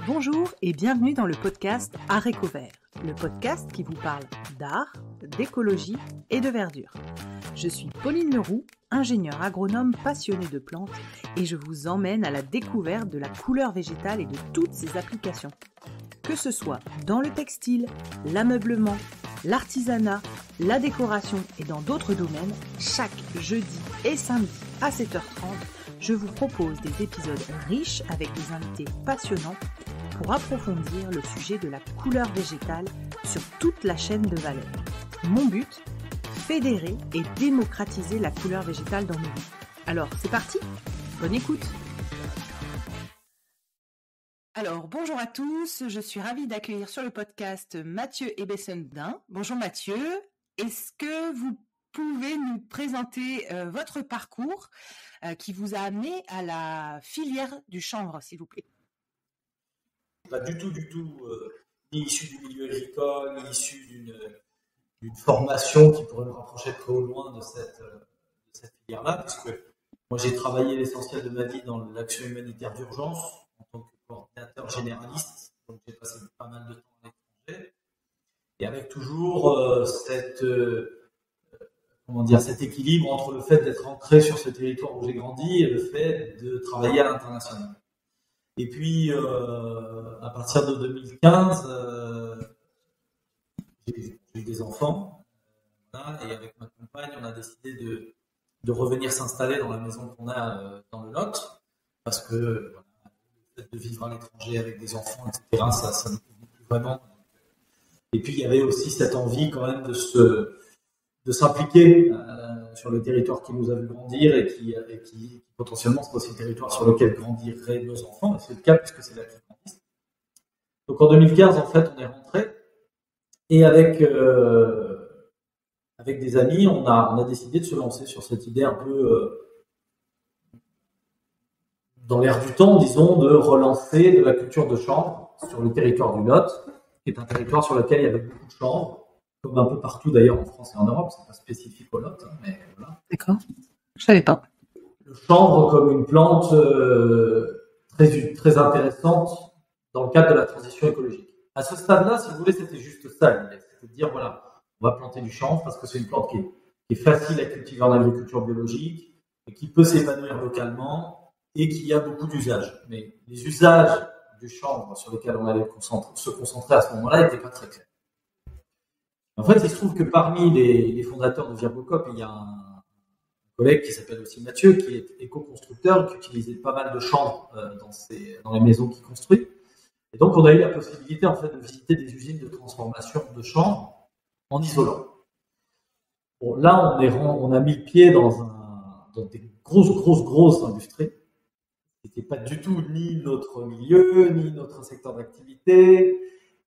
Bonjour et bienvenue dans le podcast Haricots Verts, le podcast qui vous parle d'art, d'écologie et de verdure. Je suis Pauline Leroux, ingénieure agronome passionnée de plantes et je vous emmène à la découverte de la couleur végétale et de toutes ses applications. Que ce soit dans le textile, l'ameublement, l'artisanat, la décoration et dans d'autres domaines, chaque jeudi et samedi à 7h30, je vous propose des épisodes riches avec des invités passionnants pour approfondir le sujet de la couleur végétale sur toute la chaîne de valeur. Mon but, fédérer et démocratiser la couleur végétale dans nos vies. Alors, c'est parti, bonne écoute. Alors, bonjour à tous, je suis ravie d'accueillir sur le podcast Mathieu Ebessendin. Bonjour Mathieu, est-ce que vous pouvez nous présenter votre parcours qui vous a amené à la filière du chanvre, s'il vous plaît? Pas du tout, ni issu du milieu agricole, ni issu d'une formation qui pourrait me rapprocher de très au loin de cette filière-là, puisque moi j'ai travaillé l'essentiel de ma vie dans l'action humanitaire d'urgence en tant que coordinateur généraliste, donc j'ai passé pas mal de temps à l'étranger, et avec toujours cet équilibre entre le fait d'être ancré sur ce territoire où j'ai grandi et le fait de travailler à l'international. Et puis, à partir de 2015, j'ai eu des enfants, et avec ma compagne, on a décidé de revenir s'installer dans la maison qu'on a dans le Lot, parce que le fait de vivre à l'étranger avec des enfants, etc., ça nous convenait plus vraiment. Et puis, il y avait aussi cette envie quand même de s'impliquer sur le territoire qui nous a vu grandir et qui potentiellement c'est aussi le territoire sur lequel grandiraient nos enfants, et c'est le cas puisque c'est là qu'ils grandissent. Donc en 2015, en fait, on est rentré et avec des amis, on a décidé de se lancer sur cette idée un peu dans l'air du temps, disons, de relancer de la culture de chanvre sur le territoire du Lot, qui est un territoire sur lequel il y avait beaucoup de chanvre, comme un peu partout d'ailleurs en France et en Europe, c'est pas spécifique au Lot, mais voilà. D'accord, je savais pas. Le chanvre comme une plante très intéressante dans le cadre de la transition écologique. À ce stade-là, si vous voulez, c'était juste ça l'idée, c'était de dire voilà, on va planter du chanvre parce que c'est une plante qui est facile à cultiver en agriculture biologique et qui peut s'épanouir localement et qui a beaucoup d'usages. Mais les usages du chanvre sur lesquels on allait se concentrer à ce moment-là n'étaient pas très clairs. En fait, il se trouve que parmi les fondateurs de Virgocop, il y a un collègue qui s'appelle aussi Mathieu, qui est éco-constructeur, qui utilisait pas mal de chanvre dans les maisons qu'il construit. Et donc, on a eu la possibilité en fait de visiter des usines de transformation de chanvre en isolant. Bon, là, on a mis le pied dans des grosses industries. C'était pas du tout ni notre milieu, ni notre secteur d'activité.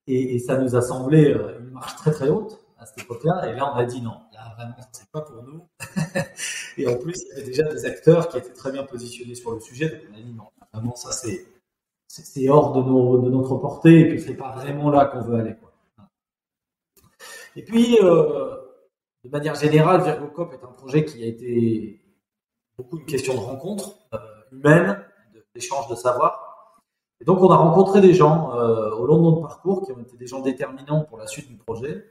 Et ça nous a semblé une marche très très haute à cette époque-là. Et là, on a dit non, là vraiment, c'est pas pour nous. Et en plus, il y avait déjà des acteurs qui étaient très bien positionnés sur le sujet. Donc on a dit non, vraiment, ça c'est hors de notre portée. Et puis c'est pas vraiment là qu'on veut aller, quoi. Et puis, de manière générale, Virgocop est un projet qui a été beaucoup une question de rencontre humaine, d'échange de savoir. Et donc, on a rencontré des gens au long de notre parcours qui ont été des gens déterminants pour la suite du projet,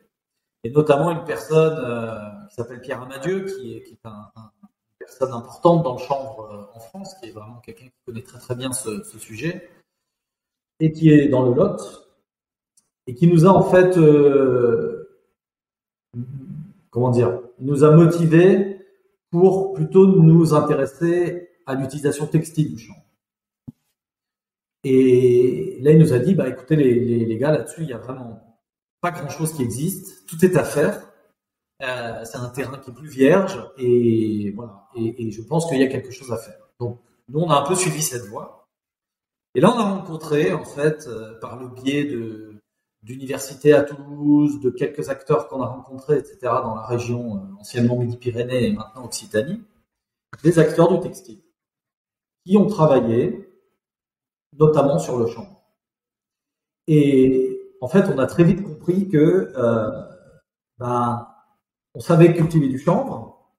et notamment une personne qui s'appelle Pierre Amadieu, qui est une personne importante dans le chanvre en France, qui est vraiment quelqu'un qui connaît très très bien ce sujet, et qui est dans le Lot, et qui nous a en fait, il nous a motivés pour plutôt nous intéresser à l'utilisation textile du chanvre. Et là, il nous a dit, écoutez les gars, là-dessus, il y a vraiment pas grand-chose qui existe. Tout est à faire. C'est un terrain qui est plus vierge. Et voilà. Et je pense qu'il y a quelque chose à faire. Donc, nous, on a un peu suivi cette voie. Et là, on a rencontré, en fait, par le biais d'universités à Toulouse, de quelques acteurs qu'on a rencontrés, etc., dans la région anciennement Midi-Pyrénées et maintenant Occitanie, des acteurs du textile qui ont travaillé notamment sur le chanvre. Et en fait, on a très vite compris que on savait cultiver du chanvre.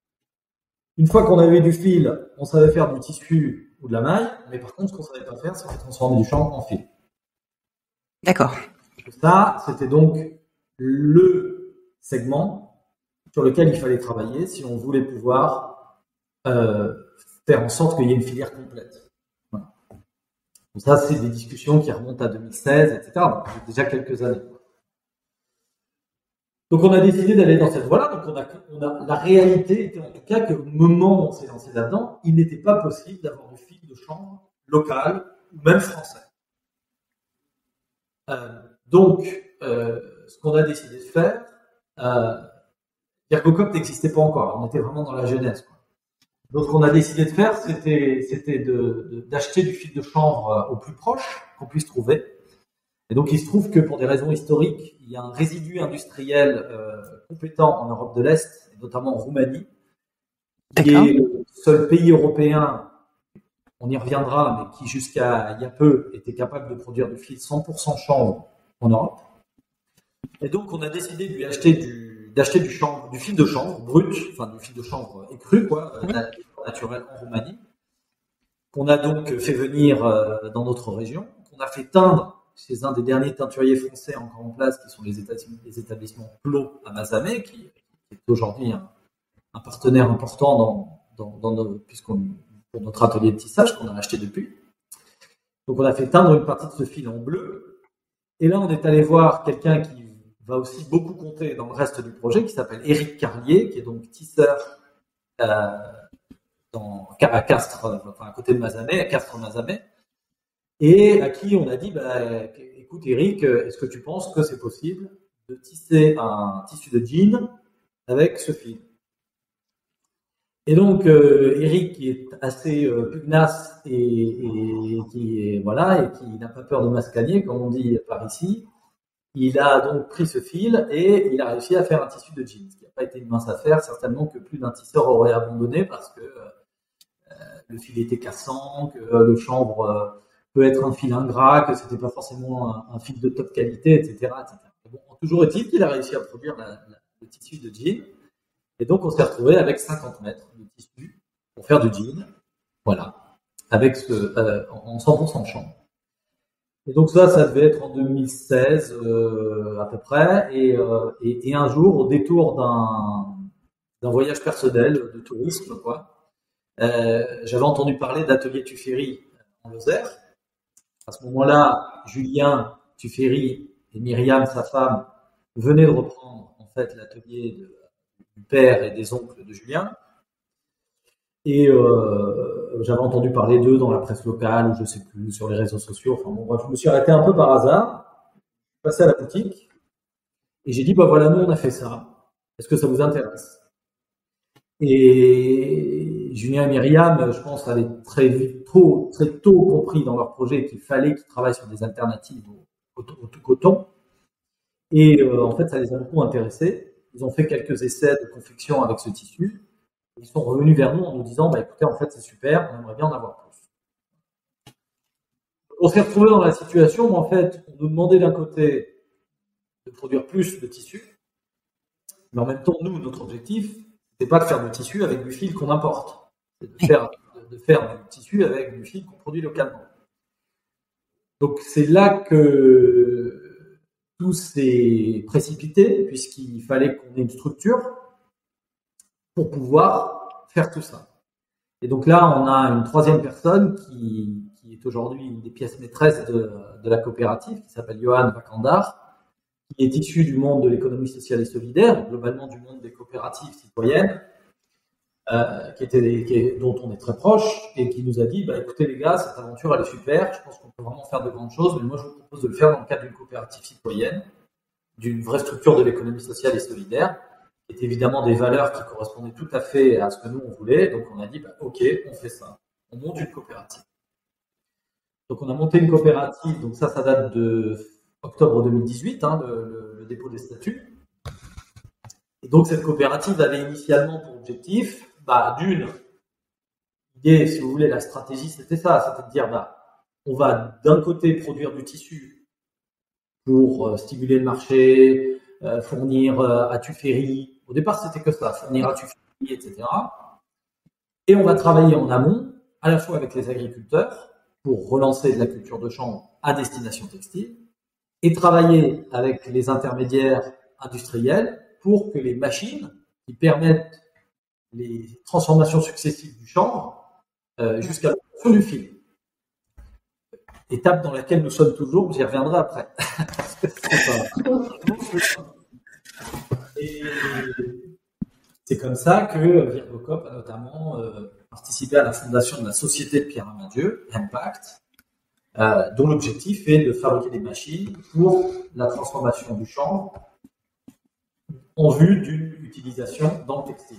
Une fois qu'on avait du fil, on savait faire du tissu ou de la maille, mais par contre, ce qu'on ne savait pas faire, c'était transformer du chanvre en fil. D'accord. Ça, c'était donc le segment sur lequel il fallait travailler si on voulait pouvoir faire en sorte qu'il y ait une filière complète. Voilà. Donc ça, c'est des discussions qui remontent à 2016, etc. Donc, déjà quelques années. Donc on a décidé d'aller dans cette voie-là. Donc la réalité était en tout cas qu'au moment où on s'est lancé là-dedans, il n'était pas possible d'avoir du fil de chanvre local ou même français. Ce qu'on a décidé de faire, Ergocop n'existait pas encore. On était vraiment dans la jeunesse, quoi. Donc ce qu'on a décidé de faire, c'était d'acheter du fil de chanvre au plus proche qu'on puisse trouver. Et donc, il se trouve que pour des raisons historiques, il y a un résidu industriel compétent en Europe de l'Est, et notamment en Roumanie, qui est le seul pays européen, on y reviendra, mais qui jusqu'à il y a peu était capable de produire du fil 100% chanvre en Europe. Et donc, on a décidé de lui d'acheter du fil de chanvre brut, enfin du fil de chanvre écru, quoi, naturel en Roumanie, qu'on a donc fait venir dans notre région, qu'on a fait teindre chez un des derniers teinturiers français encore en place, qui sont les établissements Plot à Mazamet, qui est aujourd'hui un partenaire important pour notre atelier de tissage qu'on a acheté depuis. Donc on a fait teindre une partie de ce fil en bleu. Et là, on est allé voir quelqu'un qui va aussi beaucoup compter dans le reste du projet, qui s'appelle Éric Carlier, qui est donc tisseur à Castres, enfin à côté de Mazamet, à Castres-Mazamet, et à qui on a dit, écoute Éric, est-ce que tu penses que c'est possible de tisser un tissu de jean avec ce fil? Et donc Éric, qui est assez pugnace et qui n'a pas peur de mascagner, comme on dit par ici, il a donc pris ce fil et il a réussi à faire un tissu de jean, ce qui n'a pas été une mince affaire, certainement que plus d'un tisseur aurait abandonné parce que le fil était cassant, que le chanvre peut être un fil ingrat, que c'était pas forcément un fil de top qualité, etc. Bon, toujours est-il qu'il a réussi à produire le tissu de jean. Et donc, on s'est retrouvé avec 50 mètres de tissu pour faire du jean. Voilà. Avec en 100% chanvre. Et donc ça devait être en 2016 à peu près. Et un jour, au détour d'un voyage personnel de tourisme, quoi, j'avais entendu parler d'Atelier Tuffery en Lozère. À ce moment-là, Julien Tuffery et Myriam, sa femme, venaient de reprendre en fait l'atelier du père et des oncles de Julien. Et j'avais entendu parler d'eux dans la presse locale, ou je sais plus, sur les réseaux sociaux. Enfin bon, bref, je me suis arrêté un peu par hasard, passé à la boutique, et j'ai dit, voilà, nous on a fait ça. Est-ce que ça vous intéresse? Et Julien et Myriam, je pense, avaient très tôt compris dans leur projet qu'il fallait qu'ils travaillent sur des alternatives au coton. Et en fait, ça les a beaucoup intéressés. Ils ont fait quelques essais de confection avec ce tissu. Ils sont revenus vers nous en nous disant, écoutez, en fait, c'est super, on aimerait bien en avoir plus. On s'est retrouvé dans la situation où, en fait, on nous demandait d'un côté de produire plus de tissu, mais en même temps, nous, notre objectif, c'est pas de faire du tissu avec du fil qu'on importe. C'est de faire du tissu avec du fil qu'on produit localement. Donc, c'est là que tout s'est précipité, puisqu'il fallait qu'on ait une structure pour pouvoir faire tout ça. Et donc là, on a une troisième personne qui est aujourd'hui une des pièces maîtresses de la coopérative, qui s'appelle Johan Vakandar, qui est issu du monde de l'économie sociale et solidaire, globalement du monde des coopératives citoyennes, dont on est très proche, et qui nous a dit, écoutez les gars, cette aventure elle est super, je pense qu'on peut vraiment faire de grandes choses, mais moi je vous propose de le faire dans le cadre d'une coopérative citoyenne, d'une vraie structure de l'économie sociale et solidaire, qui est évidemment des valeurs qui correspondaient tout à fait à ce que nous on voulait, donc on a dit, ok, on fait ça, on monte une coopérative. Donc on a monté une coopérative, donc ça date de octobre 2018, le dépôt des statuts. Et donc cette coopérative avait initialement pour objectif, d'une idée, si vous voulez, la stratégie c'était ça, c'était de dire, on va d'un côté produire du tissu pour stimuler le marché, fournir à Tuffery. Au départ c'était que ça, fournir à Tuffery, etc. Et on va travailler en amont, à la fois avec les agriculteurs, pour relancer de la culture de chanvre à destination textile, et travailler avec les intermédiaires industriels pour que les machines qui permettent les transformations successives du chanvre jusqu'à l'obtention du fil. Étape dans laquelle nous sommes toujours, j'y reviendrai après. Et c'est comme ça que Virgocop a notamment participé à la fondation de la société de Pierre Amandieu, Impact, dont l'objectif est de fabriquer des machines pour la transformation du chanvre en vue d'une utilisation dans le textile.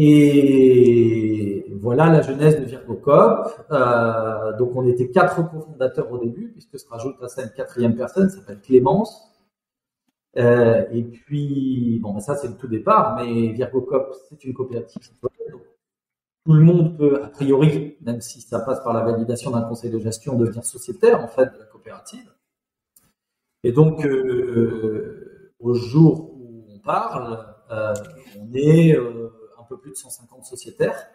Et voilà la genèse de Virgocop. Donc on était 4 cofondateurs au début, puisque se rajoute à ça une 4e personne, s'appelle Clémence. Et puis, bon, ça c'est le tout départ, mais Virgocop, c'est une coopérative citoyenne. Donc, tout le monde peut, a priori, même si ça passe par la validation d'un conseil de gestion, devenir sociétaire en fait de la coopérative. Et donc, au jour où on parle, on est un peu plus de 150 sociétaires,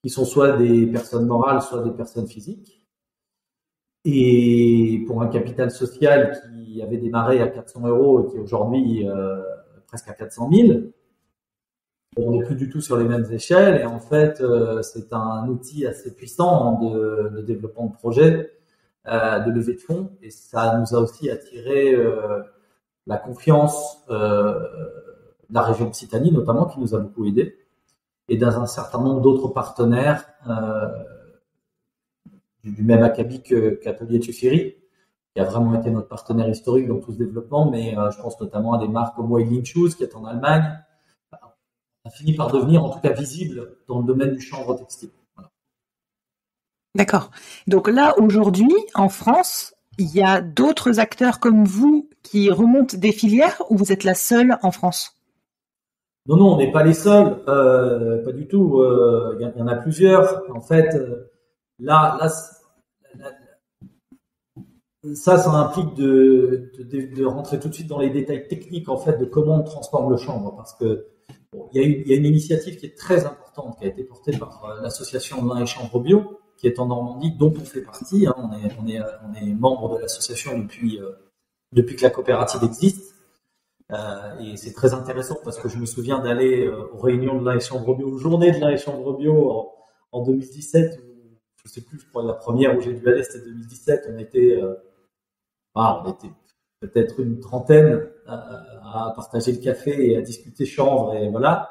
qui sont soit des personnes morales, soit des personnes physiques. Et pour un capital social qui avait démarré à 400 € et qui est aujourd'hui presque à 400 000, on n'est plus du tout sur les mêmes échelles. Et en fait, c'est un outil assez puissant de développement de projets, de levée de fonds. Et ça nous a aussi attiré la confiance de la région Occitanie, notamment, qui nous a beaucoup aidés, et dans un certain nombre d'autres partenaires du même acabit qu'Atelier Tufiri, qui a vraiment été notre partenaire historique dans tout ce développement, mais je pense notamment à des marques comme Wailing Shoes, qui est en Allemagne, a fini par devenir en tout cas visible dans le domaine du chanvre textile. Voilà. D'accord. Donc là, aujourd'hui, en France, il y a d'autres acteurs comme vous qui remontent des filières, ou vous êtes la seule en France? Non, on n'est pas les seuls, pas du tout. Il y en a plusieurs. En fait, là, ça implique de rentrer tout de suite dans les détails techniques en fait de comment on transforme le chanvre, parce que il y a une initiative qui est très importante qui a été portée par l'association Lin et Chanvre Bio, qui est en Normandie, dont on fait partie. Hein, on est membre de l'association depuis que la coopérative existe. Et c'est très intéressant parce que je me souviens d'aller aux réunions de Lin et Chanvre Bio, aux journées de Lin et Chanvre Bio en 2017. Je sais plus, je crois la première où j'ai dû aller, c'était 2017. On était peut-être une trentaine à partager le café et à discuter chanvre, et voilà.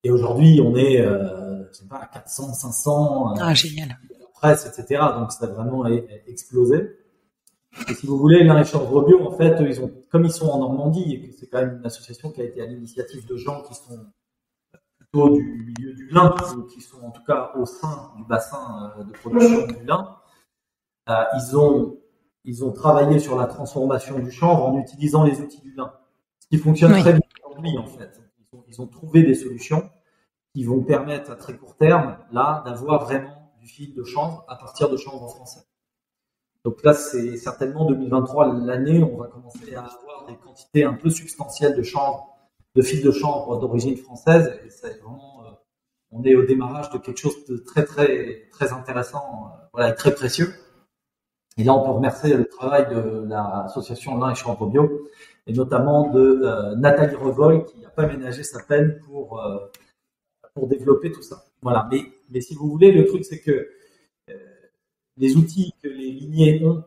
Et aujourd'hui, on est, je sais pas, à 400, 500. Génial. Presse, etc. Donc, ça a vraiment explosé. Et si vous voulez, Lin et Chanvre Bio, en fait, comme ils sont en Normandie, et que c'est quand même une association qui a été à l'initiative de gens qui sont plutôt du milieu du lin, ou qui sont en tout cas au sein du bassin de production du lin, ils ont travaillé sur la transformation du chanvre en utilisant les outils du lin. Ce qui fonctionne très bien aujourd'hui, en fait. Ils ont trouvé des solutions qui vont permettre à très court terme, là, d'avoir vraiment du fil de chanvre à partir de chanvre français. Donc là, c'est certainement 2023 l'année où on va commencer à avoir des quantités un peu substantielles de chanvre, de fil de chanvre d'origine française. Et c'est vraiment, on est au démarrage de quelque chose de très, très, très intéressant, et très précieux. Et là, on peut remercier le travail de l'association Lin et Chanvre Bio, et notamment de Nathalie Revol, qui n'a pas ménagé sa peine pour développer tout ça. Voilà. Mais si vous voulez, le truc, c'est que les outils que les lignées ont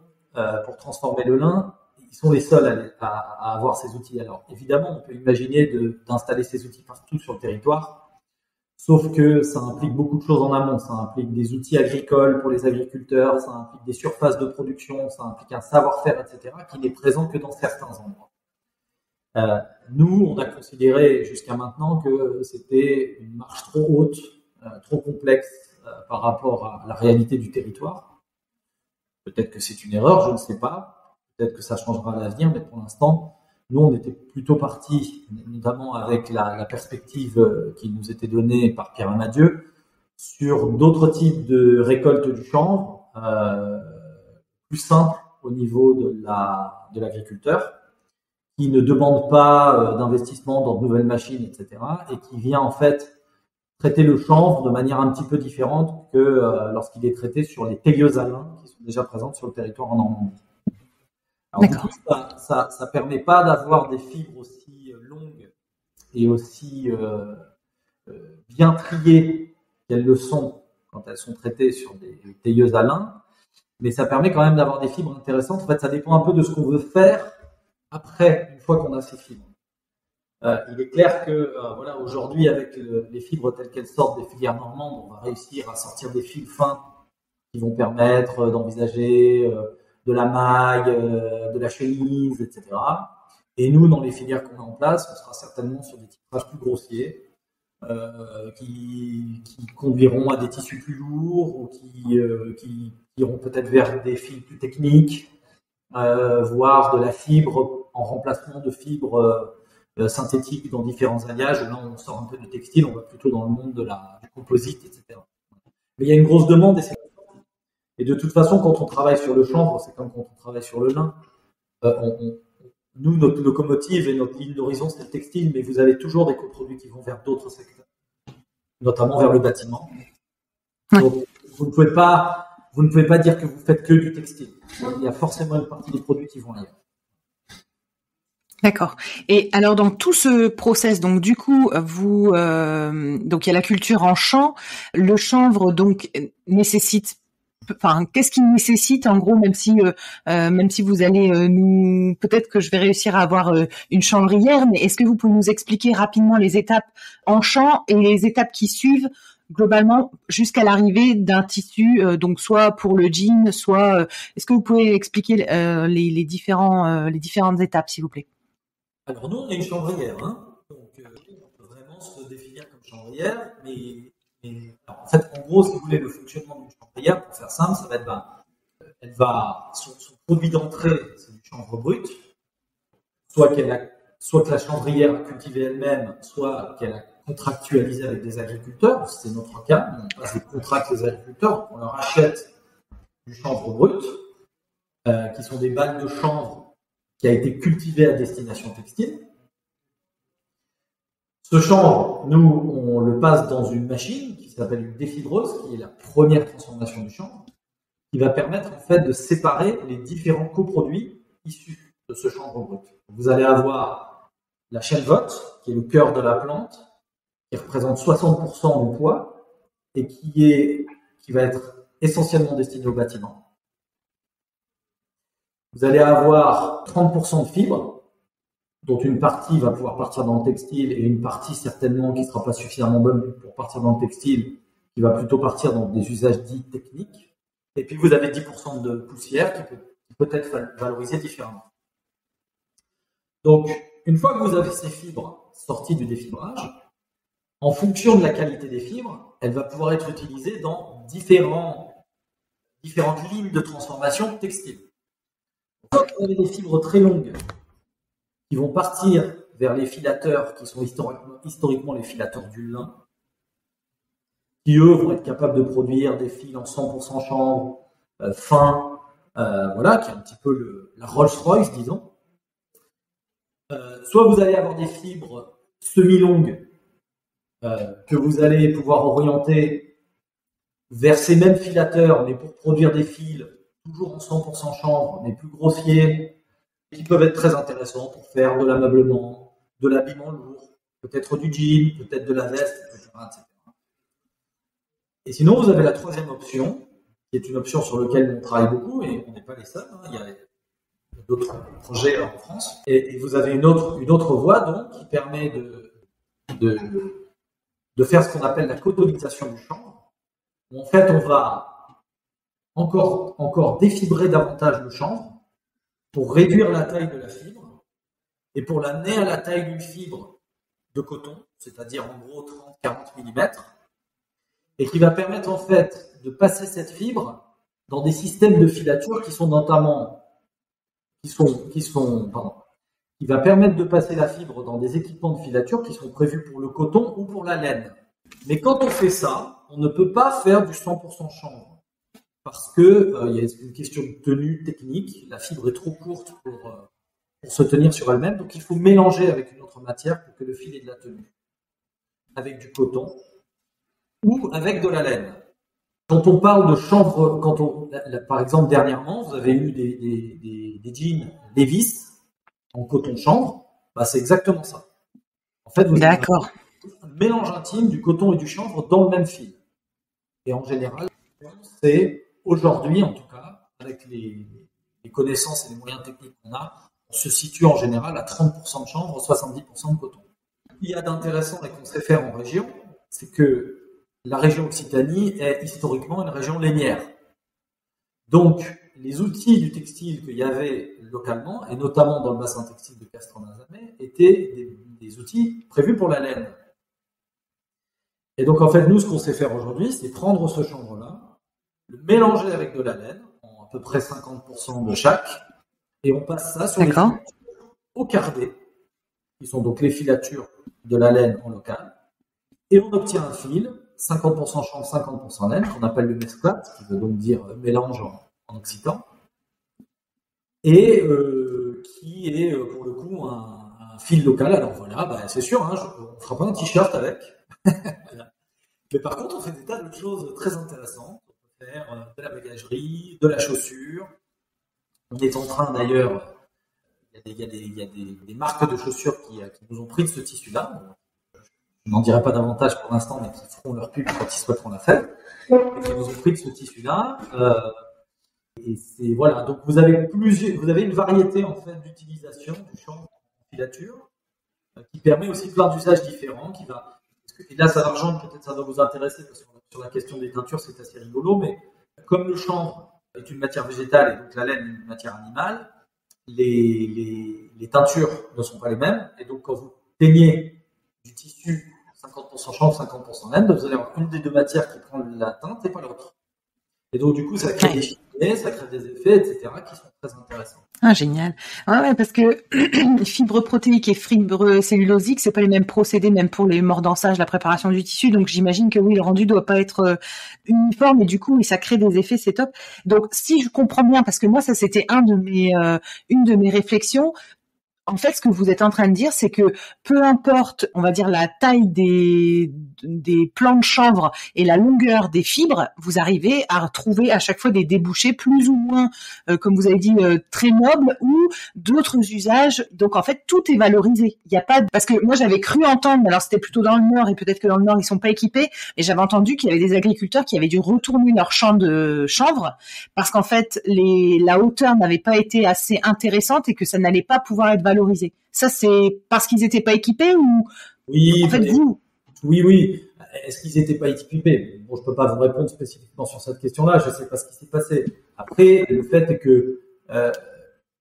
pour transformer le lin, ils sont les seuls à avoir ces outils. Alors, évidemment, on peut imaginer d'installer ces outils partout sur le territoire, sauf que ça implique beaucoup de choses en amont. Ça implique des outils agricoles pour les agriculteurs, ça implique des surfaces de production, ça implique un savoir-faire, etc., qui n'est présent que dans certains endroits. Nous, on a considéré jusqu'à maintenant que c'était une marche trop haute, trop complexe par rapport à la réalité du territoire. Peut-être que c'est une erreur, je ne sais pas. Peut-être que ça changera à l'avenir, mais pour l'instant, nous, on était plutôt partis, notamment avec la perspective qui nous était donnée par Pierre Amandieu, sur d'autres types de récolte du chanvre, plus simples au niveau de l'agriculteur, qui ne demande pas d'investissement dans de nouvelles machines, etc., et qui vient en fait traiter le chanvre de manière un petit peu différente que lorsqu'il est traité sur les tailleuses à lin qui sont déjà présentes sur le territoire en Normandie. Alors du coup, ça permet pas d'avoir des fibres aussi longues et aussi bien triées qu'elles le sont quand elles sont traitées sur des tailleuses à lin, mais ça permet quand même d'avoir des fibres intéressantes. En fait, ça dépend un peu de ce qu'on veut faire après, une fois qu'on a ces fibres. Il est clair que voilà, aujourd'hui, avec les fibres telles qu'elles sortent des filières normandes, on va réussir à sortir des fils fins qui vont permettre d'envisager de la maille, de la chemise, etc. Et nous, dans les filières qu'on a en place, on sera certainement sur des titrages plus grossiers, qui conduiront à des tissus plus lourds ou qui iront peut-être vers des fils plus techniques, voire de la fibre en remplacement de fibres synthétiques dans différents alliages. Là, on sort un peu du textile, on va plutôt dans le monde du composite, etc. Mais il y a une grosse demande et de toute façon, quand on travaille sur le chanvre, c'est comme quand on travaille sur le lin. Nous, notre locomotive et notre ligne d'horizon, c'est le textile, mais vous avez toujours des coproduits qui vont vers d'autres secteurs, notamment vers le bâtiment. Ouais. Donc, vous ne pouvez pas dire que vous faites que du textile. Il y a forcément une partie des produits qui vont ailleurs. D'accord. Et alors dans tout ce process, donc du coup, donc il y a la culture en champ, le chanvre donc nécessite. Enfin, qu'est-ce qu'il nécessite en gros, même si vous allez peut-être que je vais réussir à avoir une chanvrière, mais est-ce que vous pouvez nous expliquer rapidement les étapes en champ et les étapes qui suivent globalement jusqu'à l'arrivée d'un tissu, donc soit pour le jean, soit est-ce que vous pouvez expliquer les différentes étapes, s'il vous plaît? Alors nous, on est une chanvrière, hein, donc on peut vraiment se définir comme chanvrière, mais alors, en fait, en gros, si vous voulez, le fonctionnement d'une chanvrière, pour faire simple, ça va être, son produit d'entrée, c'est du chanvre brut, soit que la chanvrière a cultivé elle-même, soit qu'elle a contractualisé avec des agriculteurs, c'est notre cas, on passe des contrats avec les agriculteurs, on leur achète du chanvre brut, qui sont des balles de chanvre qui a été cultivé à destination textile. Ce chanvre, nous, on le passe dans une machine qui s'appelle une défibreuse, qui est la première transformation du chanvre, qui va permettre en fait de séparer les différents coproduits issus de ce chanvre brut. Vous allez avoir la chènevotte, qui est le cœur de la plante, qui représente 60% du poids et qui va être essentiellement destiné au bâtiment. Vous allez avoir 30% de fibres, dont une partie va pouvoir partir dans le textile et une partie certainement qui ne sera pas suffisamment bonne pour partir dans le textile, qui va plutôt partir dans des usages dits techniques. Et puis vous avez 10% de poussière qui peut être valorisée différemment. Donc, une fois que vous avez ces fibres sorties du défibrage, en fonction de la qualité des fibres, elle va pouvoir être utilisée dans différentes lignes de transformation textile. Quand vous avez des fibres très longues qui vont partir vers les filateurs qui sont historiquement les filateurs du lin, qui eux vont être capables de produire des fils en 100% chanvre, fins, voilà, qui est un petit peu la Rolls-Royce, disons. Soit vous allez avoir des fibres semi-longues que vous allez pouvoir orienter vers ces mêmes filateurs, mais pour produire des fils toujours en 100% chanvre, mais plus grossiers, qui peuvent être très intéressants pour faire de l'ameublement, de l'habillement lourd, peut-être du jean, peut-être de la veste, etc., etc. Et sinon, vous avez la troisième option, qui est une option sur laquelle on travaille beaucoup, et on n'est pas les seuls, hein, il y a d'autres projets en France, et vous avez une autre voie donc qui permet de faire ce qu'on appelle la cotonisation du chanvre. En fait, on va encore défibrer davantage le chanvre pour réduire la taille de la fibre et pour l'amener à la taille d'une fibre de coton, c'est-à-dire en gros 30-40 mm, et qui va permettre en fait de passer cette fibre dans des systèmes de filature qui va permettre de passer la fibre dans des équipements de filature qui sont prévus pour le coton ou pour la laine. Mais quand on fait ça, on ne peut pas faire du 100% chanvre. Parce que il y a une question de tenue technique, la fibre est trop courte pour se tenir sur elle-même, donc il faut mélanger avec une autre matière pour que le fil ait de la tenue, avec du coton ou avec de la laine. quand on parle de chanvre, par exemple, dernièrement, vous avez eu des jeans Levi's en coton chanvre, bah, c'est exactement ça. En fait, vous avez un mélange intime du coton et du chanvre dans le même fil. Et en général, c'est aujourd'hui, en tout cas, avec les connaissances et les moyens techniques qu'on a, on se situe en général à 30% de chanvre, 70% de coton. Ce qu'il y a d'intéressant et qu'on sait faire en région, c'est que la région Occitanie est historiquement une région lainière. Donc, les outils du textile qu'il y avait localement, et notamment dans le bassin textile de Castres-Mazamet, étaient des outils prévus pour la laine. Et donc, en fait, nous, ce qu'on sait faire aujourd'hui, c'est prendre ce chanvre-là, le mélanger avec de la laine, en à peu près 50% de chaque, et on passe ça sur les filatures au cardé, qui sont donc les filatures de la laine en local, et on obtient un fil, 50% chanvre, 50% laine, qu'on appelle le mesclat, qui veut donc dire mélange en occitan, et qui est pour le coup un fil local. Alors voilà, bah, c'est sûr, hein, on ne fera pas un t-shirt avec. Mais par contre, on fait des tas de choses très intéressantes. On peut faire de la bagagerie, de la chaussure. On est en train d'ailleurs, il y a des marques de chaussures qui nous ont pris de ce tissu-là. Je n'en dirai pas davantage pour l'instant, mais qui feront leur pub quand ils souhaiteront la faire. Et qui nous ont pris de ce tissu-là. Et c'est voilà. Donc vous avez une variété en fait d'utilisation du chanvre en filature qui permet aussi plein d'usages différents. Et là, ça va rejoindre, peut-être ça va vous intéresser, parce que sur la question des teintures, c'est assez rigolo, mais comme le chanvre est une matière végétale et donc la laine une matière animale, les teintures ne sont pas les mêmes. Et donc, quand vous teignez du tissu 50% chanvre, 50% laine, vous allez avoir une des deux matières qui prend la teinte et pas l'autre. Et donc, du coup, ça crée des filets, ça crée des effets, etc., qui sont très intéressants. Ah, génial. Ouais, parce que fibres protéiques et fibres cellulosiques, c'est pas les mêmes procédés, même pour les mordançages, la préparation du tissu. Donc, j'imagine que oui, le rendu doit pas être uniforme, et du coup, oui, ça crée des effets, c'est top. Donc, si je comprends bien, parce que moi, ça, c'était une de mes réflexions. En fait, ce que vous êtes en train de dire, c'est que peu importe, on va dire, la taille des plants de chanvre et la longueur des fibres, vous arrivez à trouver à chaque fois des débouchés plus ou moins, comme vous avez dit, très nobles ou d'autres usages. Donc, en fait, tout est valorisé. Il n'y a pas parce que moi, j'avais cru entendre, alors c'était plutôt dans le Nord, et peut-être que dans le Nord, ils sont pas équipés, mais j'avais entendu qu'il y avait des agriculteurs qui avaient dû retourner leur champ de chanvre parce qu'en fait, la hauteur n'avait pas été assez intéressante et que ça n'allait pas pouvoir être valorisé. Ça, c'est parce qu'ils n'étaient pas équipés ou oui, en fait vous Oui. Est-ce qu'ils n'étaient pas équipés? Bon, je ne peux pas vous répondre spécifiquement sur cette question-là. Je ne sais pas ce qui s'est passé. Après, le fait est que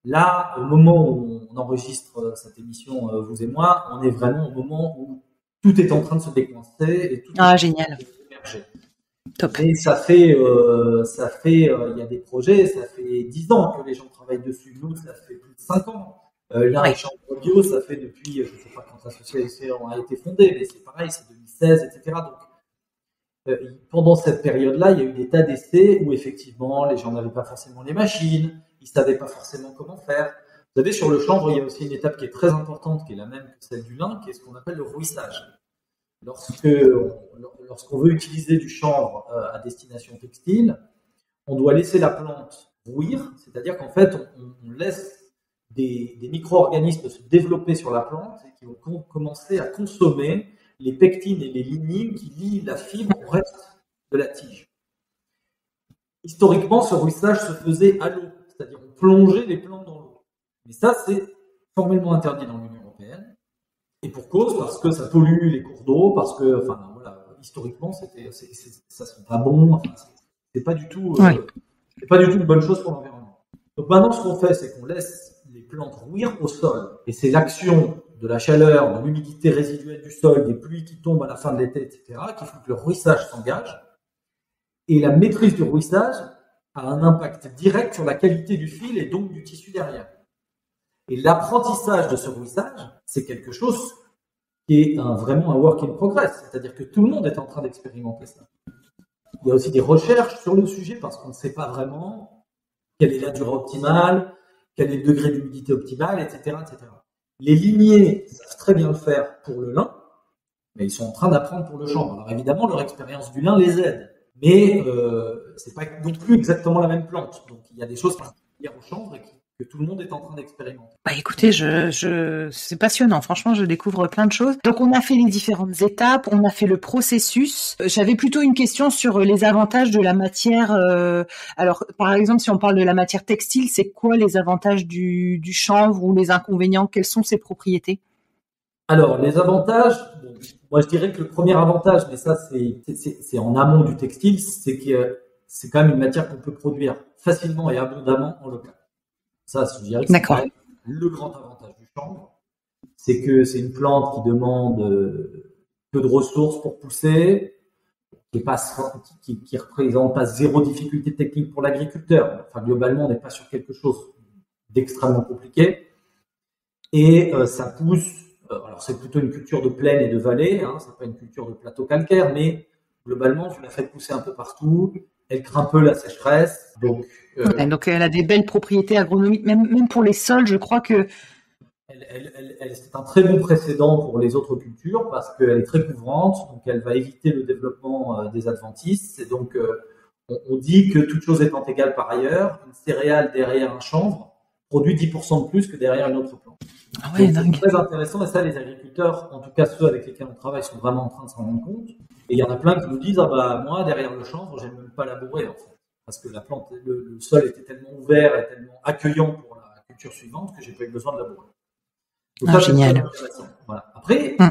là, au moment où on enregistre cette émission, vous et moi, on est vraiment au moment où tout est en train de se décoincer et tout est génial. Émerger. Top. Et ça fait, il y a des projets, ça fait 10 ans que les gens travaillent dessus. Nous, ça fait plus de 5 ans. Là, les chambres bio, ça fait depuis, je ne sais pas quand l'association a été fondée, mais c'est pareil, c'est 2016, etc. Donc, pendant cette période-là, il y a eu des tas d'essais où effectivement, les gens n'avaient pas forcément les machines, ils ne savaient pas forcément comment faire. Vous savez, sur le chanvre, il y a aussi une étape qui est très importante, qui est la même que celle du lin, qui est ce qu'on appelle le rouissage. Lorsqu'on veut utiliser du chanvre à destination textile, on doit laisser la plante rouir, c'est-à-dire qu'en fait, on laisse des micro-organismes se développer sur la plante et qui vont commencer à consommer les pectines et les lignines qui lient la fibre au reste de la tige. Historiquement, ce rouissage se faisait à l'eau, c'est-à-dire on plongeait les plantes dans l'eau. Mais ça, c'est formellement interdit dans l'Union européenne. Et pour cause, parce que ça pollue les cours d'eau, parce que, enfin, voilà, historiquement, ça ne sent pas bon, enfin, c'est pas du tout une bonne chose pour l'environnement. Donc maintenant, ce qu'on fait, c'est qu'on laisse les plantes rouir au sol. Et c'est l'action de la chaleur, de l'humidité résiduelle du sol, des pluies qui tombent à la fin de l'été, etc., qui font que le rouissage s'engage. Et la maîtrise du rouissage a un impact direct sur la qualité du fil et donc du tissu derrière. Et l'apprentissage de ce rouissage, c'est quelque chose qui est vraiment un work in progress. C'est-à-dire que tout le monde est en train d'expérimenter ça. Il y a aussi des recherches sur le sujet parce qu'on ne sait pas vraiment quelle est la durée optimale, quel est le degré d'humidité optimal, etc., etc. Les liniers savent très bien le faire pour le lin, mais ils sont en train d'apprendre pour le chanvre. Alors évidemment, leur expérience du lin les aide, Mais c'est pas non plus exactement la même plante. Donc il y a des choses particulières au chanvre que tout le monde est en train d'expérimenter. Bah écoutez, c'est passionnant. Franchement, je découvre plein de choses. Donc, on a fait les différentes étapes, on a fait le processus. J'avais plutôt une question sur les avantages de la matière. Alors, par exemple, si on parle de la matière textile, c'est quoi les avantages du chanvre ou les inconvénients? Quelles sont ses propriétés? Alors, les avantages, bon, moi je dirais que le premier avantage, mais ça c'est en amont du textile, c'est que c'est quand même une matière qu'on peut produire facilement et abondamment en local. Ça, je dirais que c'est quand D'accord. même le grand avantage du chanvre. C'est que c'est une plante qui demande peu de ressources pour pousser, qui représente pas zéro difficulté technique pour l'agriculteur. Enfin, globalement, on n'est pas sur quelque chose d'extrêmement compliqué. Et ça pousse, alors c'est plutôt une culture de plaine et de vallée, hein, c'est pas une culture de plateau calcaire, mais globalement, tu la fais pousser un peu partout. Elle craint peu la sécheresse, donc Ouais, donc, elle a des belles propriétés agronomiques, même pour les sols, je crois que. c'est un très bon précédent pour les autres cultures parce qu'elle est très couvrante, donc elle va éviter le développement des adventices. Et donc, on dit que toute chose étant égale par ailleurs, une céréale derrière un chanvre produit 10% de plus que derrière une autre plante. Ah ouais, Donc, dingue. c'est très intéressant et ça, les agriculteurs, en tout cas ceux avec lesquels on travaille, sont vraiment en train de s'en rendre compte. Et il y en a plein qui nous disent, ah bah moi, derrière le chanvre, j'aime même pas labourer en fait. Parce que la plante, le sol était tellement ouvert et tellement accueillant pour la culture suivante que j'ai pas eu besoin de labourer. Donc Ah, ça, c'est très génial. intéressant. Voilà. Après, Mm.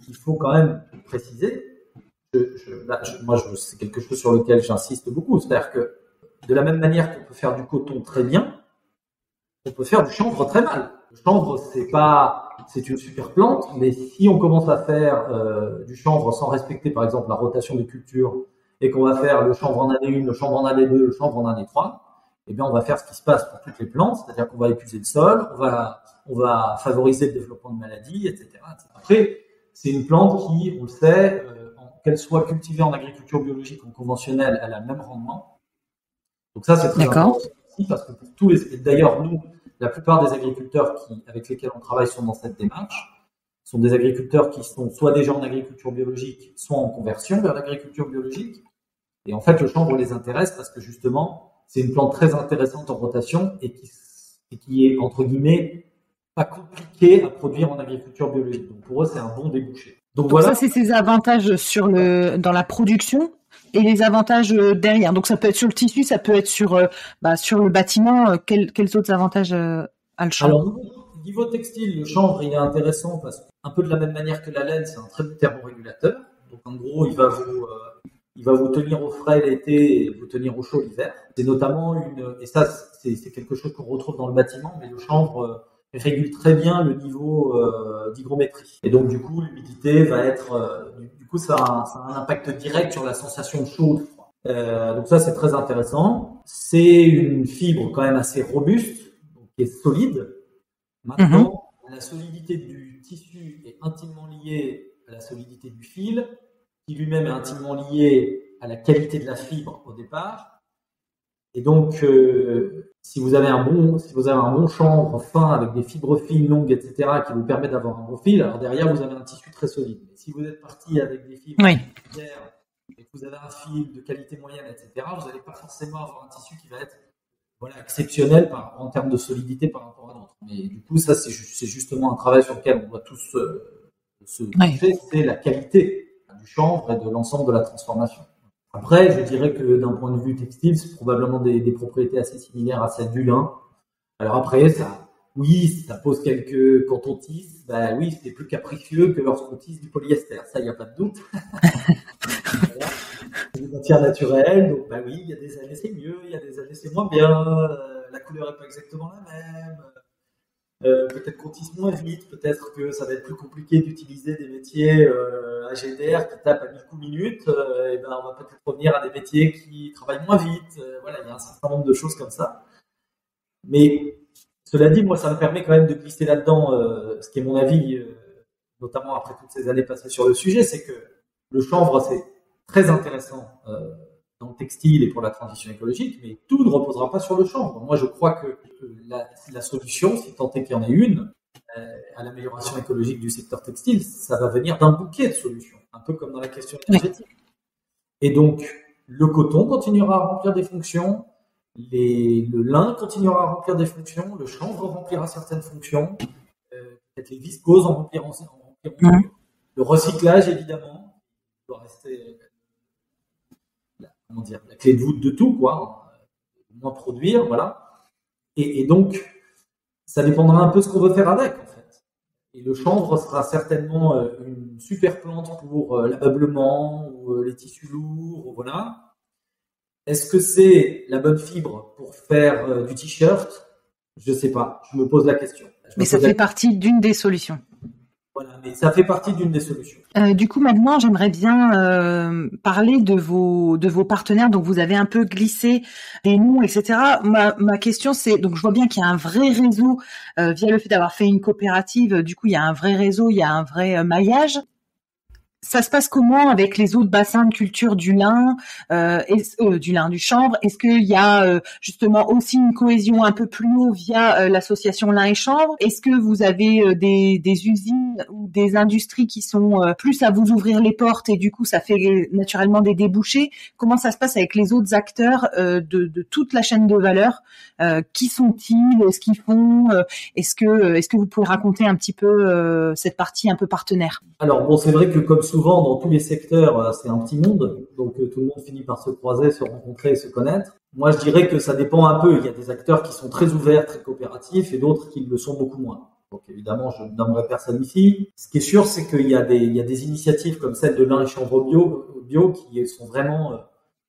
il faut quand même préciser, moi, c'est quelque chose sur lequel j'insiste beaucoup, c'est-à-dire que de la même manière qu'on peut faire du coton très bien, on peut faire du chanvre très mal. Le chanvre, c'est une super plante, mais si on commence à faire du chanvre sans respecter, par exemple, la rotation des cultures, et qu'on va faire le chanvre en année 1, le chanvre en année 2, le chanvre en année 3, eh bien, on va faire ce qui se passe pour toutes les plantes, c'est-à-dire qu'on va épuiser le sol, on va favoriser le développement de maladies, etc. Après, c'est une plante qui, on le sait, qu'elle soit cultivée en agriculture biologique ou conventionnelle, elle a le même rendement. Donc ça, c'est très D'accord. important aussi parce que pour tous les, et d'ailleurs, nous, la plupart des agriculteurs avec lesquels on travaille sont dans cette démarche, sont des agriculteurs qui sont soit déjà en agriculture biologique, soit en conversion vers l'agriculture biologique. Et en fait, le chanvre les intéresse parce que justement, c'est une plante très intéressante en rotation et qui est, entre guillemets, pas compliqué à produire en agriculture biologique. Donc pour eux, c'est un bon débouché. Donc Donc voilà. ça, c'est ses avantages dans la production et les avantages derrière. Donc ça peut être sur le tissu, ça peut être sur le bâtiment. Quels autres avantages a le chanvre? Alors, niveau textile, le chanvre, il est intéressant parce qu'un peu de la même manière que la laine, c'est un très bon thermorégulateur. Donc en gros, il va vous tenir au frais l'été et vous tenir au chaud l'hiver. C'est notamment et ça, c'est quelque chose qu'on retrouve dans le bâtiment, mais le chanvre régule très bien le niveau d'hygrométrie. Et donc, du coup, l'humidité va être, du coup, ça a un impact direct sur la sensation de chaud ou de froid. Donc ça, c'est très intéressant. C'est une fibre quand même assez robuste, donc qui est solide. Maintenant, la solidité du tissu est intimement liée à la solidité du fil, qui lui-même est intimement lié à la qualité de la fibre au départ. Et donc, si vous avez un bon chanvre fin avec des fibres fines, longues, etc., qui vous permet d'avoir un bon fil, alors derrière, vous avez un tissu très solide. Mais si vous êtes parti avec des fibres légères et que vous avez un fil de qualité moyenne, etc., vous n'allez pas forcément avoir un tissu qui va être exceptionnel en termes de solidité par rapport à d'autres. Mais du coup, ça, c'est justement un travail sur lequel on doit tous se pencher, c'est la qualité du chanvre et de l'ensemble de la transformation. Après, je dirais que d'un point de vue textile, c'est probablement des propriétés assez similaires à celles du lin. Alors après, ça pose quelques... Quand on tisse, c'est plus capricieux que lorsqu'on tisse du polyester. Ça, il n'y a pas de doute. Voilà. C'est des matières naturelles, donc il y a des années c'est mieux, il y a des années c'est moins bien, la couleur n'est pas exactement la même, peut-être qu'on tisse moins vite, peut-être que ça va être plus compliqué d'utiliser des métiers AGDR qui tapent à 1000 coups minutes, et on va peut-être revenir à des métiers qui travaillent moins vite, voilà, il y a un certain nombre de choses comme ça. Mais cela dit, moi ça me permet quand même de glisser là-dedans, ce qui est mon avis, notamment après toutes ces années passées sur le sujet, c'est que le chanvre c'est très intéressant dans le textile et pour la transition écologique, mais tout ne reposera pas sur le chanvre. Moi, je crois que la solution, si tant est qu'il y en ait une, à l'amélioration écologique du secteur textile, ça va venir d'un bouquet de solutions, un peu comme dans la question énergétique. Et donc, Le coton continuera à remplir des fonctions. Le lin continuera à remplir des fonctions. Le chanvre remplira certaines fonctions. Peut-être les viscoses en rempliront d'autres. Le recyclage, évidemment, doit rester la clé de voûte de tout, quoi. Moins produire, voilà. Et donc, ça dépendra un peu de ce qu'on veut faire avec, en fait. Et le chanvre sera certainement une super plante pour l'ameublement ou les tissus lourds, voilà. Est-ce que c'est la bonne fibre pour faire du t-shirt? Je sais pas. Je me pose la question. Mais ça fait partie d'une des solutions. Voilà, mais ça fait partie d'une des solutions. Du coup, maintenant, j'aimerais bien parler de vos partenaires. Donc, vous avez un peu glissé des noms, etc. Ma question, c'est, donc je vois bien qu'il y a un vrai réseau via le fait d'avoir fait une coopérative. Du coup, il y a un vrai réseau, il y a un vrai maillage. Ça se passe comment avec les autres bassins de culture du lin, du chanvre? Est-ce qu'il y a justement aussi une cohésion un peu plus haut via l'association lin et chanvre? Est-ce que vous avez des usines ou des industries qui sont plus à vous ouvrir les portes et du coup ça fait naturellement des débouchés? Comment ça se passe avec les autres acteurs de toute la chaîne de valeur? Qui sont-ils? Ce qu'ils font? Est-ce que vous pouvez raconter un petit peu cette partie un peu partenaire? Alors bon, c'est vrai que comme souvent dans tous les secteurs, c'est un petit monde, donc tout le monde finit par se croiser, se rencontrer et se connaître. Moi, je dirais que ça dépend un peu. Il y a des acteurs qui sont très ouverts, très coopératifs, et d'autres qui le sont beaucoup moins. Donc évidemment, je ne nommerai personne ici. Ce qui est sûr, c'est qu'il y a des initiatives comme celle de lin et chanvre bio qui sont vraiment,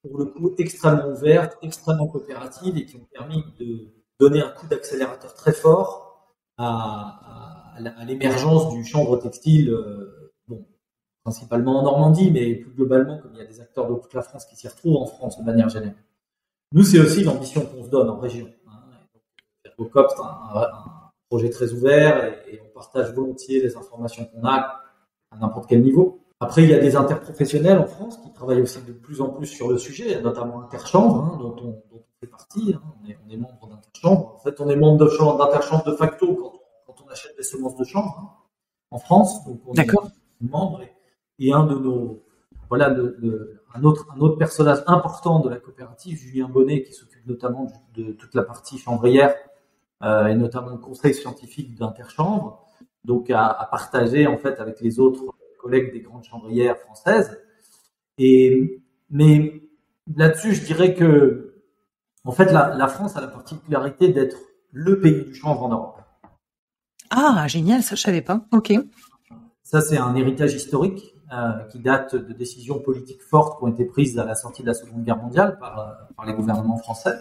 pour le coup, extrêmement ouvertes, extrêmement coopératives et qui ont permis de donner un coup d'accélérateur très fort à l'émergence du chanvre textile, principalement en Normandie, mais plus globalement, comme il y a des acteurs de toute la France qui s'y retrouvent en France de manière générale. Nous, c'est aussi l'ambition qu'on se donne en région. ErgoCop, c'est un projet très ouvert et on partage volontiers les informations qu'on a à n'importe quel niveau. Après, il y a des interprofessionnels en France qui travaillent aussi de plus en plus sur le sujet, notamment Interchanvre, dont on fait partie. On est membre d'Interchanvre. En fait, on est membre d'Interchanvre de facto quand on achète des semences de chanvre en France. Donc, on est membre. Et un de nos, un autre personnage important de la coopérative, Julien Bonnet, qui s'occupe notamment de toute la partie chanvrière et notamment le conseil scientifique d'Interchanvre, donc à partager en fait avec les autres collègues des grandes chanvrières françaises. Mais là-dessus, je dirais que en fait la France a la particularité d'être le pays du chanvre en Europe. Ah, génial, ça je savais pas. Ok. Ça, c'est un héritage historique qui date de décisions politiques fortes qui ont été prises à la sortie de la Seconde Guerre mondiale par les gouvernements français.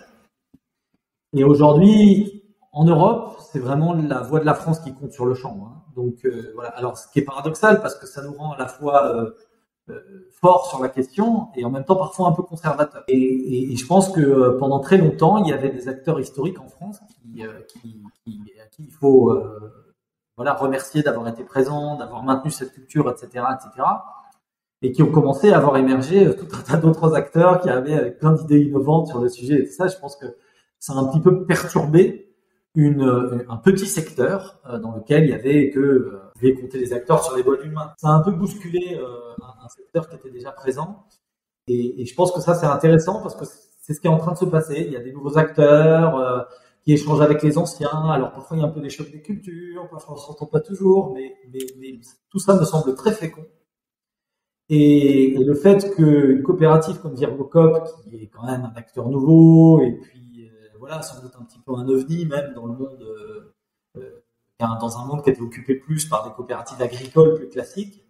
Et aujourd'hui, en Europe, c'est vraiment la voix de la France qui compte sur le chanvre. Donc voilà. Alors, ce qui est paradoxal parce que ça nous rend à la fois fort sur la question et en même temps parfois un peu conservateur. Et je pense que pendant très longtemps, il y avait des acteurs historiques en France à qui il faut remercier d'avoir été présents, d'avoir maintenu cette culture, etc., et qui ont commencé à avoir émergé tout un tas d'autres acteurs qui avaient avec plein d'idées innovantes sur le sujet. Et tout ça, je pense que ça a un petit peu perturbé un petit secteur dans lequel il y avait vous pouvez compter les acteurs sur les doigts d'une main. Ça a un peu bousculé un secteur qui était déjà présent. Et je pense que ça, c'est intéressant parce que c'est ce qui est en train de se passer. Il y a des nouveaux acteurs qui échangent avec les anciens. Alors parfois il y a un peu des chocs des cultures, parfois on ne s'entend pas toujours, mais tout ça me semble très fécond. Et le fait qu'une coopérative comme ErgoCop, qui est quand même un acteur nouveau, et puis sans doute un petit peu un ovni même dans le monde, dans un monde qui était occupé plus par des coopératives agricoles plus classiques,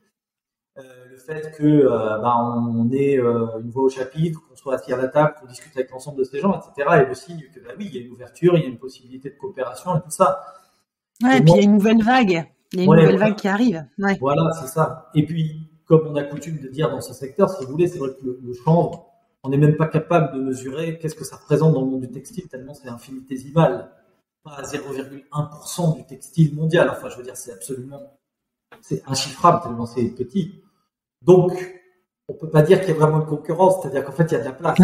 le fait que on ait une voix au chapitre, qu'on soit assis à la table, qu'on discute avec l'ensemble de ces gens, etc., est le signe que oui, il y a une ouverture, il y a une possibilité de coopération et tout ça. Ouais, et puis il y a une nouvelle vague. Il y a une nouvelle vague qui arrive. Ouais. Voilà, c'est ça. Et puis, comme on a coutume de dire dans ce secteur, si vous voulez, c'est vrai que le chanvre, on n'est même pas capable de mesurer qu'est-ce que ça représente dans le monde du textile, tellement c'est infinitésimal. Pas 0,1% du textile mondial. Enfin, je veux dire, c'est inchiffrable tellement c'est petit. Donc, on peut pas dire qu'il y a vraiment une concurrence, c'est-à-dire qu'en fait, il y a de la place.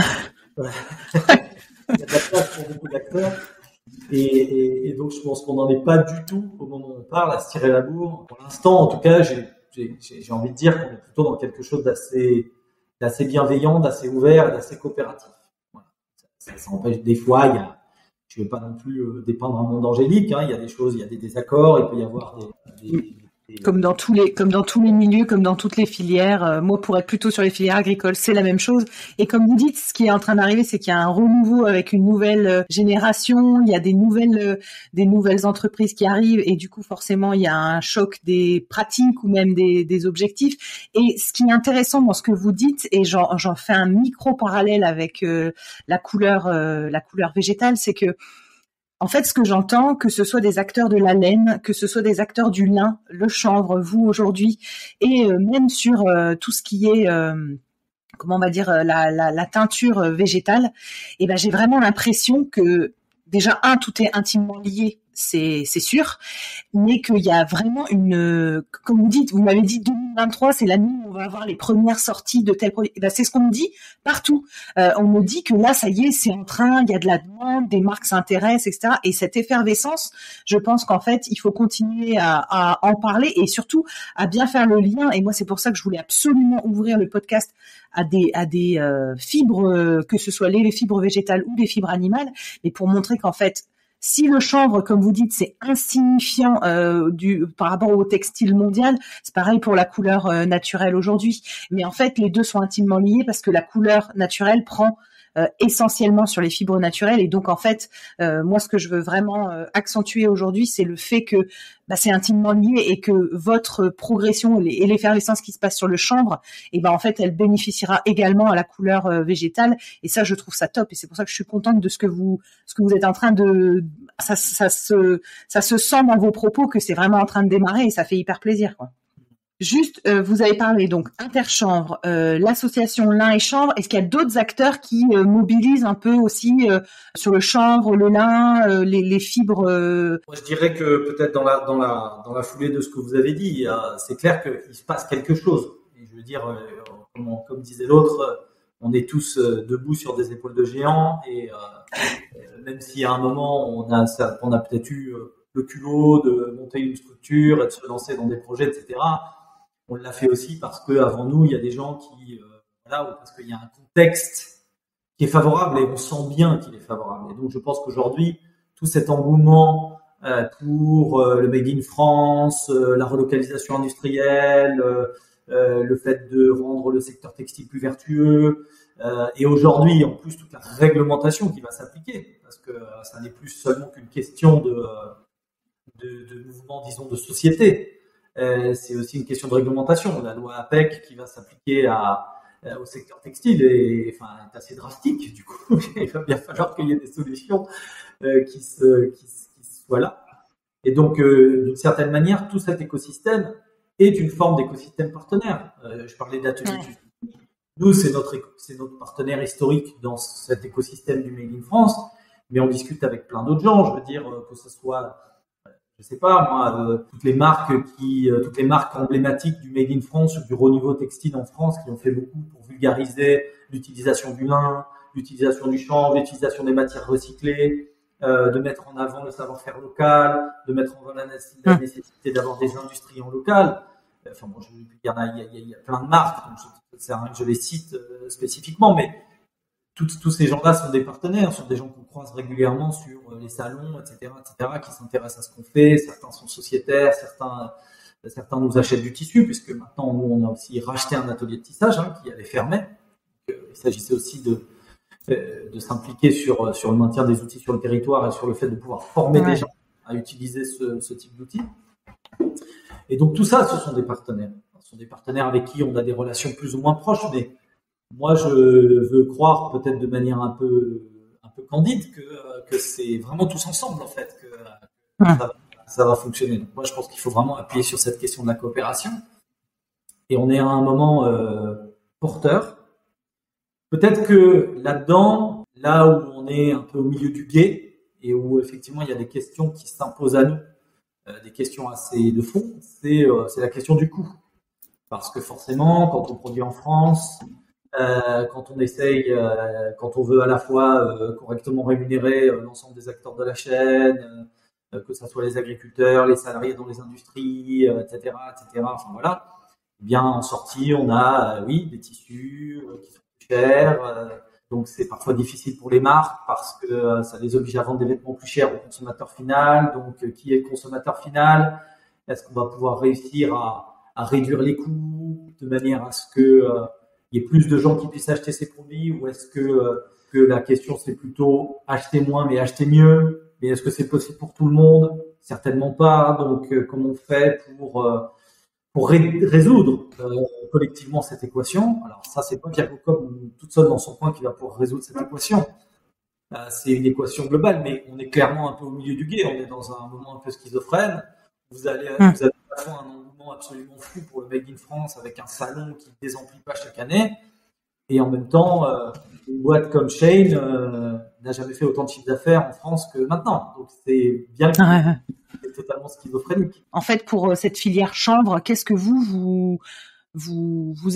Il y a de la place pour beaucoup d'acteurs. Et donc, je pense qu'on n'en est pas du tout, au moment où on parle, à se tirer la bourre. Pour l'instant, en tout cas, j'ai envie de dire qu'on est plutôt dans quelque chose d'assez d'assez bienveillant, d'assez ouvert et d'assez coopératif. Voilà. Ça empêche des fois, je ne veux pas non plus dépeindre un monde angélique, hein, il y a des choses, il y a des désaccords, il peut y avoir des Comme dans tous les milieux, comme dans toutes les filières. Moi, pour être plutôt sur les filières agricoles, c'est la même chose. Et comme vous dites, ce qui est en train d'arriver, c'est qu'il y a un renouveau avec une nouvelle génération. Il y a des nouvelles entreprises qui arrivent, et du coup, forcément, il y a un choc des pratiques ou même des objectifs. Et ce qui est intéressant dans ce que vous dites, et j'en fais un micro parallèle avec la couleur végétale, c'est que en fait, ce que j'entends, que ce soit des acteurs de la laine, que ce soit des acteurs du lin, le chanvre, vous aujourd'hui, et même sur tout ce qui est, comment on va dire, la teinture végétale, et ben j'ai vraiment l'impression que déjà tout est intimement lié, c'est sûr, mais qu'il y a vraiment comme vous dites, vous m'avez dit 2023, c'est l'année où on va avoir les premières sorties de tels produits. Ben, c'est ce qu'on me dit partout. On me dit que là, ça y est, c'est en train, il y a de la demande, des marques s'intéressent, etc. Et cette effervescence, je pense qu'en fait, il faut continuer à en parler et surtout à bien faire le lien. Et moi, c'est pour ça que je voulais absolument ouvrir le podcast à des fibres, que ce soit les fibres végétales ou des fibres animales, mais pour montrer qu'en fait, si le chanvre, comme vous dites, c'est insignifiant par rapport au textile mondial, c'est pareil pour la couleur naturelle aujourd'hui. Mais en fait, les deux sont intimement liés parce que la couleur naturelle prend essentiellement sur les fibres naturelles. Et donc, en fait, moi, ce que je veux vraiment accentuer aujourd'hui, c'est le fait que c'est intimement lié et que votre progression et l'effervescence qui se passe sur le chanvre, et ben en fait, elle bénéficiera également à la couleur végétale. Et ça, je trouve ça top. Et c'est pour ça que je suis contente de ce que vous êtes en train de... Ça se sent dans vos propos que c'est vraiment en train de démarrer et ça fait hyper plaisir, quoi. Juste, vous avez parlé donc Interchanvre, l'association Lin et Chanvre. Est-ce qu'il y a d'autres acteurs qui mobilisent un peu aussi sur le chanvre, le lin, les fibres Moi, je dirais que peut-être dans la foulée de ce que vous avez dit, c'est clair qu'il se passe quelque chose. Et je veux dire, comme disait l'autre, on est tous debout sur des épaules de géants. Et même si à un moment on a peut-être eu le culot de monter une structure et de se lancer dans des projets, etc. On l'a fait aussi parce que avant nous, il y a des gens qui, voilà, ou parce qu'il y a un contexte qui est favorable et on sent bien qu'il est favorable. Et donc, je pense qu'aujourd'hui, tout cet engouement pour le Made in France, la relocalisation industrielle, le fait de rendre le secteur textile plus vertueux, et aujourd'hui, en plus, toute la réglementation qui va s'appliquer, parce que ça n'est plus seulement qu'une question de mouvement, disons, de société. C'est aussi une question de réglementation. La loi APEC qui va s'appliquer au secteur textile est assez drastique. Du coup, il va bien falloir qu'il y ait des solutions qui soient là. Et donc, d'une certaine manière, tout cet écosystème est une forme d'écosystème partenaire. Je parlais d'ateliers. Nous, c'est notre partenaire historique dans cet écosystème du Made in France, mais on discute avec plein d'autres gens. Je veux dire que ce soit, je sais pas moi, toutes les marques emblématiques du Made in France ou du haut niveau textile en France qui ont fait beaucoup pour vulgariser l'utilisation du lin, l'utilisation du chanvre, l'utilisation des matières recyclées, de mettre en avant le savoir-faire local, de mettre en avant la nécessité d'avoir des industries en local. Enfin bon, il y a plein de marques, donc c'est rien que je les cite spécifiquement, mais tous ces gens-là sont des partenaires, sont des gens qu'on croise régulièrement sur les salons, etc., qui s'intéressent à ce qu'on fait. Certains sont sociétaires, certains nous achètent du tissu, puisque maintenant, nous, on a aussi racheté un atelier de tissage qui avait fermé. Donc, il s'agissait aussi de s'impliquer sur le maintien des outils sur le territoire et sur le fait de pouvoir former des gens à utiliser ce type d'outils. Et donc, tout ça, ce sont des partenaires. Ce sont des partenaires avec qui on a des relations plus ou moins proches, mais moi, je veux croire, peut-être de manière un peu candide, que c'est vraiment tous ensemble, en fait, que ça va fonctionner. Donc, moi, je pense qu'il faut vraiment appuyer sur cette question de la coopération. Et on est à un moment porteur. Peut-être que là-dedans, là où on est un peu au milieu du gué, et où, effectivement, il y a des questions qui s'imposent à nous, des questions assez de fond, c'est la question du coût. Parce que forcément, quand on produit en France, quand on veut à la fois correctement rémunérer l'ensemble des acteurs de la chaîne, que ce soit les agriculteurs, les salariés dans les industries, etc., enfin voilà, bien en sortie, on a, oui, des tissus qui sont plus chers. Donc, c'est parfois difficile pour les marques parce que ça les oblige à vendre des vêtements plus chers au consommateur final. Donc, qui est le consommateur final? Est-ce qu'on va pouvoir réussir à réduire les coûts de manière à ce que il y ait plus de gens qui puissent acheter ces produits, ou est-ce que la question c'est plutôt acheter moins mais acheter mieux? Mais est-ce que c'est possible pour tout le monde? Certainement pas. Donc, comment on fait pour résoudre collectivement cette équation? Alors ça, c'est pas Jacob toute seule dans son coin qui va pouvoir résoudre cette équation. C'est une équation globale, mais on est clairement un peu au milieu du gué. On est dans un moment un peu schizophrène. Vous avez à la fois un engouement absolument fou pour le Made in France avec un salon qui ne désemplit pas chaque année, et en même temps, une boîte comme Shein n'a jamais fait autant de chiffre d'affaires en France que maintenant. Donc c'est bien c'est totalement schizophrénique. En fait, pour cette filière chanvre, qu'est-ce que vous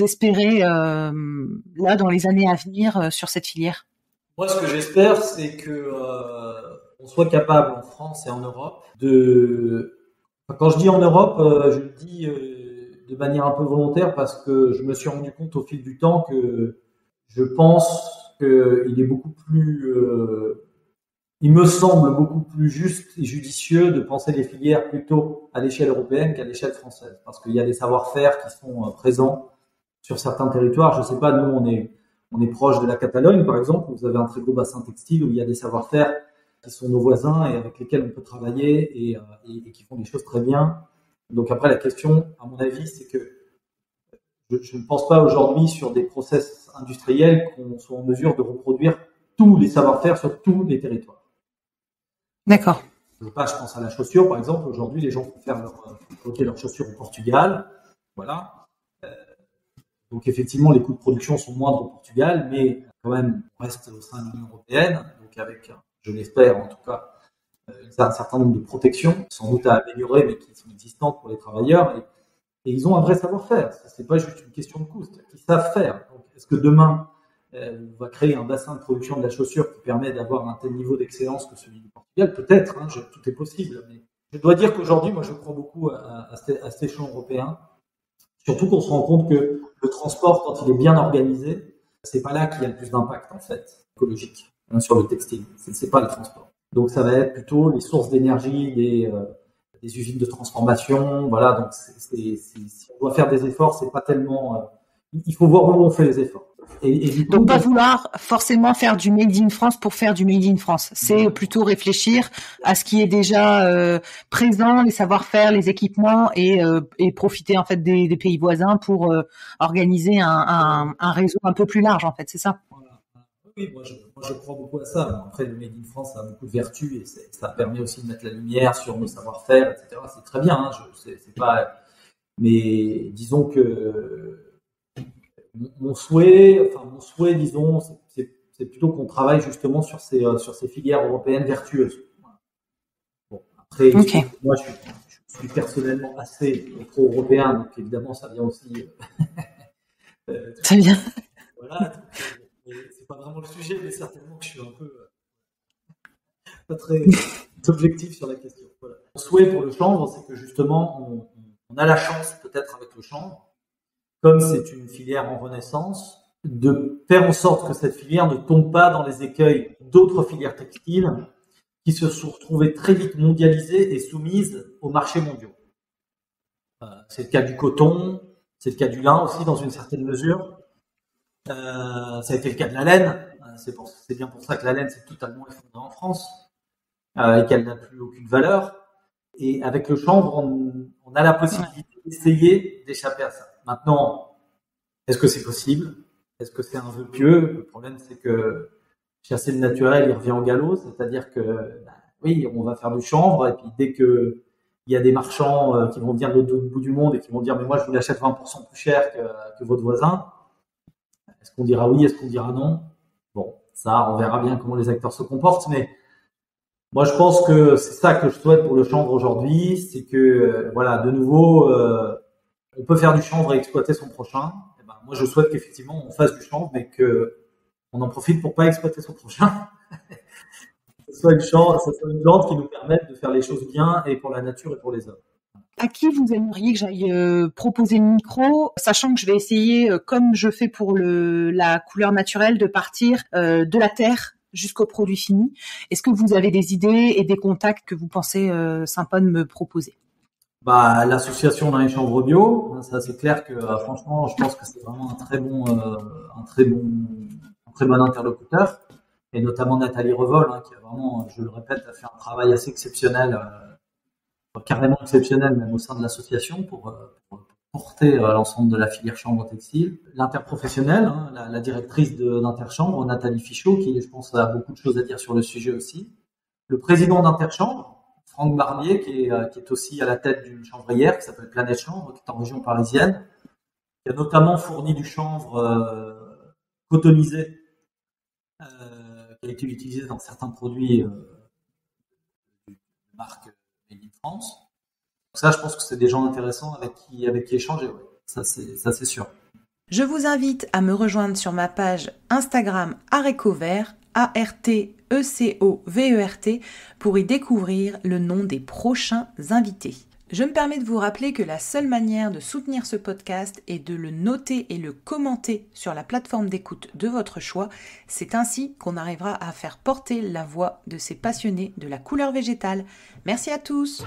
espérez là dans les années à venir sur cette filière? Moi, ce que j'espère, c'est que on soit capable en France et en Europe de... Quand je dis en Europe, je le dis de manière un peu volontaire parce que je me suis rendu compte au fil du temps que je pense qu'il est beaucoup plus... il me semble beaucoup plus juste et judicieux de penser les filières plutôt à l'échelle européenne qu'à l'échelle française, parce qu'il y a des savoir-faire qui sont présents sur certains territoires. Je sais pas, nous on est proche de la Catalogne par exemple, vous avez un très gros bassin textile où il y a des savoir-faire qui sont nos voisins et avec lesquels on peut travailler et qui font des choses très bien. Donc après, la question, à mon avis, c'est que je ne pense pas aujourd'hui sur des process industriels qu'on soit en mesure de reproduire tous les savoir-faire sur tous les territoires. D'accord. Je pense à la chaussure, par exemple. Aujourd'hui, les gens font faire leurs chaussures au Portugal. Voilà. Donc effectivement, les coûts de production sont moindres au Portugal, mais quand même, on reste au sein de l'Union européenne, donc avec, je l'espère en tout cas, un certain nombre de protections, sans doute à améliorer, mais qui sont existantes pour les travailleurs, et ils ont un vrai savoir-faire. C'est pas juste une question de coût, c'est-à-dire qu'ils savent faire. Donc, est-ce que demain, on va créer un bassin de production de la chaussure qui permet d'avoir un tel niveau d'excellence que celui du Portugal? Peut-être, hein, tout est possible, mais je dois dire qu'aujourd'hui, moi, je crois beaucoup à cet échelon européen. Surtout qu'on se rend compte que le transport, quand il est bien organisé, c'est pas là qu'il y a le plus d'impact, en fait, écologique, hein, sur le textile. C'est pas le transport. Donc, ça va être plutôt les sources d'énergie, les usines de transformation. Voilà. Donc, si on doit faire des efforts, c'est pas tellement, il faut voir où on fait les efforts. Et du coup, donc pas vouloir forcément faire du Made in France pour faire du Made in France. C'est plutôt réfléchir à ce qui est déjà présent, les savoir-faire, les équipements, et profiter en fait des pays voisins pour organiser un réseau un peu plus large, en fait, c'est ça? Voilà. Oui, moi je crois beaucoup à ça. Après, le Made in France a beaucoup de vertus et ça permet aussi de mettre la lumière sur nos savoir-faire, etc. C'est très bien. Hein, c'est pas... Mais disons que mon souhait, disons, c'est plutôt qu'on travaille justement sur ces filières européennes vertueuses. Bon, après, moi, je suis personnellement assez pro-européen, donc évidemment, ça vient aussi. Très bien. Voilà. C'est pas vraiment le sujet, mais certainement que je suis un peu pas très objectif sur la question. Voilà. Mon souhait pour le chanvre, c'est que justement, on a la chance, peut-être avec le chanvre, comme c'est une filière en renaissance, de faire en sorte que cette filière ne tombe pas dans les écueils d'autres filières textiles qui se sont retrouvées très vite mondialisées et soumises aux marchés mondiaux. C'est le cas du coton, c'est le cas du lin aussi dans une certaine mesure. Ça a été le cas de la laine. C'est bien pour ça que la laine s'est totalement effondrée en France et qu'elle n'a plus aucune valeur. Et avec le chanvre, on a la possibilité d'essayer d'échapper à ça. Maintenant, est-ce que c'est possible? Est-ce que c'est un vœu pieux? Le problème, c'est que chasser le naturel, il revient au galop. C'est-à-dire que, oui, on va faire du chanvre, et puis dès que il y a des marchands qui vont venir de l'autre bout du monde et qui vont dire, mais moi, je vous l'achète 20% plus cher que votre voisin. Est-ce qu'on dira oui? Est-ce qu'on dira non? Bon, ça, on verra bien comment les acteurs se comportent, mais moi, je pense que c'est ça que je souhaite pour le chanvre aujourd'hui, c'est que, voilà, de nouveau, on peut faire du chanvre et exploiter son prochain. Et ben, moi, je souhaite qu'effectivement, on fasse du chanvre, mais qu'on en profite pour pas exploiter son prochain. Que ce soit une plante qui nous permette de faire les choses bien et pour la nature et pour les hommes. À qui vous aimeriez que j'aille proposer le micro, sachant que je vais essayer, comme je fais pour la couleur naturelle, de partir de la terre jusqu'au produit fini. Est-ce que vous avez des idées et des contacts que vous pensez sympa de me proposer? L'association d'un chanvre bio, ça c'est clair que franchement, je pense que c'est vraiment un très bon interlocuteur, et notamment Nathalie Revol, qui a vraiment, je le répète, a fait un travail assez exceptionnel, carrément exceptionnel même au sein de l'association pour porter l'ensemble de la filière chambre textile. L'interprofessionnelle, la directrice d'Interchambre, Nathalie Fichot, qui je pense a beaucoup de choses à dire sur le sujet aussi. Le président d'Interchambre, Franck Barbier, qui est aussi à la tête d'une chanvrière qui s'appelle Planète Chanvre, qui est en région parisienne, qui a notamment fourni du chanvre cotonisé, qui a été utilisé dans certains produits de marque Made in France. Donc ça, je pense que c'est des gens intéressants avec qui échanger. Ouais. Ça, c'est sûr. Je vous invite à me rejoindre sur ma page Instagram Arécovert, ARTECOVERT, pour y découvrir le nom des prochains invités. Je me permets de vous rappeler que la seule manière de soutenir ce podcast est de le noter et le commenter sur la plateforme d'écoute de votre choix. C'est ainsi qu'on arrivera à faire porter la voix de ces passionnés de la couleur végétale. Merci à tous!